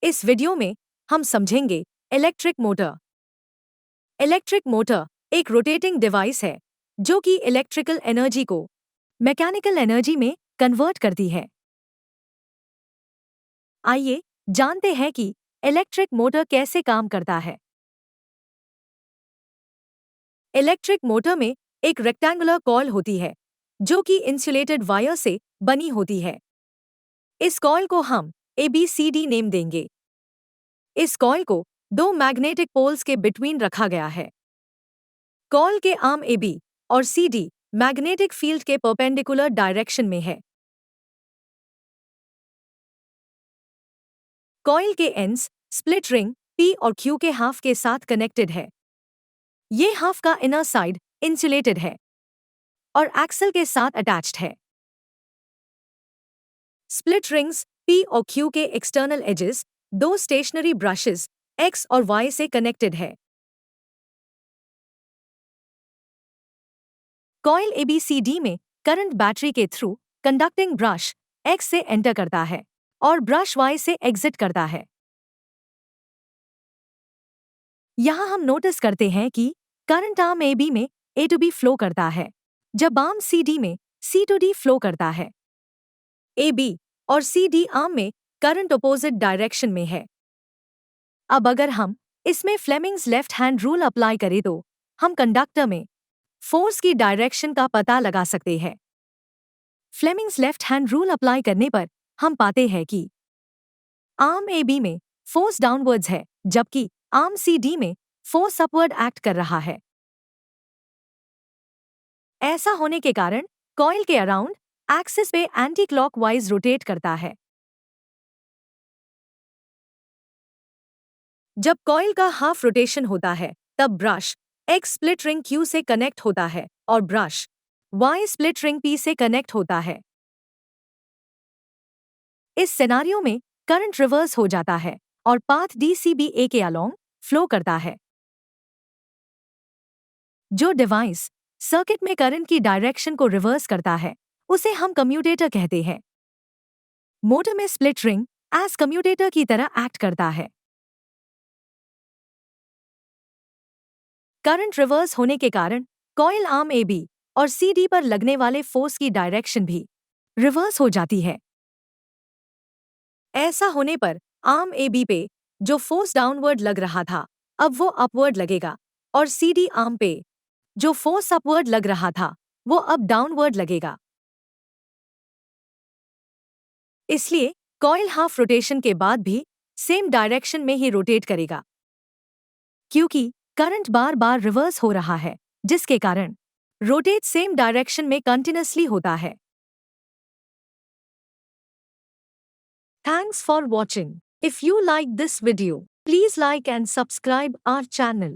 इस वीडियो में हम समझेंगे इलेक्ट्रिक मोटर। इलेक्ट्रिक मोटर एक रोटेटिंग डिवाइस है जो कि इलेक्ट्रिकल एनर्जी को मैकेनिकल एनर्जी में कन्वर्ट करती है। आइए जानते हैं कि इलेक्ट्रिक मोटर कैसे काम करता है। इलेक्ट्रिक मोटर में एक रेक्टेंगुलर कॉइल होती है जो कि इंसुलेटेड वायर से बनी होती है। इस कॉइल को हम ABCD नेम देंगे। इस कॉइल को दो मैग्नेटिक पोल्स के बिटवीन रखा गया है। कॉइल के आर्म AB और CD मैग्नेटिक फील्ड के परपेंडिकुलर डायरेक्शन में है। कॉइल के एंड्स स्प्लिट रिंग P और Q के हाफ के साथ कनेक्टेड है। ये हाफ का इनर साइड इंसुलेटेड है और एक्सल के साथ अटैच्ड है। स्प्लिट रिंग्स P और Q के एक्सटर्नल एजेस दो स्टेशनरी ब्रशेस X और Y से कनेक्टेड है। कॉइल ABCD में करंट बैटरी के थ्रू कंडक्टिंग ब्रश X से एंटर करता है और ब्रश Y से एग्जिट करता है। यहाँ हम नोटिस करते हैं कि करंट आर्म AB में A to B फ्लो करता है जब आर्म CD में C to D फ्लो करता है। AB और CD आर्म में करंट अपोजिट डायरेक्शन में है। अब अगर हम इसमें Fleming's left hand rule apply करें तो हम कंडक्टर में फोर्स की डायरेक्शन का पता लगा सकते हैं। Fleming's left hand rule apply करने पर हम पाते हैं कि आर्म AB में फोर्स डाउनवर्ड्स है जबकि आर्म CD में फोर्स अपवर्ड एक्ट कर रहा है। ऐसा होने के कारण कॉइल के अराउंड एक्सिस पे एंटी क्लॉकवाइज रोटेट करता है। जब कॉइल का हाफ रोटेशन होता है तब brush X split ring Q से कनेक्ट होता है और brush Y split ring P से कनेक्ट होता है। इस सिनेरियो में करंट रिवर्स हो जाता है और पाथ DCBA के अलोंग फ्लो करता है। जो डिवाइस सर्किट में करंट की डायरेक्शन को रिवर्स करता है उसे हम कम्यूटेटर कहते हैं। मोटर में स्प्लिट रिंग एज कम्यूटेटर की तरह एक्ट करता है। करंट रिवर्स होने के कारण कॉइल आर्म AB और CD पर लगने वाले फोर्स की डायरेक्शन भी रिवर्स हो जाती है। ऐसा होने पर आर्म AB पे जो फोर्स डाउनवर्ड लग रहा था अब वो अपवर्ड लगेगा और CD आर्म पे जो फोर्स अपवर्ड लग रहा था वो अब डाउनवर्ड लगेगा। इसलिए कॉइल हाफ रोटेशन के बाद भी सेम डायरेक्शन में ही रोटेट करेगा क्योंकि करंट बार बार रिवर्स हो रहा है जिसके कारण रोटेट सेम डायरेक्शन में कंटिन्यूअसली होता है। Thanks for watching. If you like this video, please like and subscribe our channel.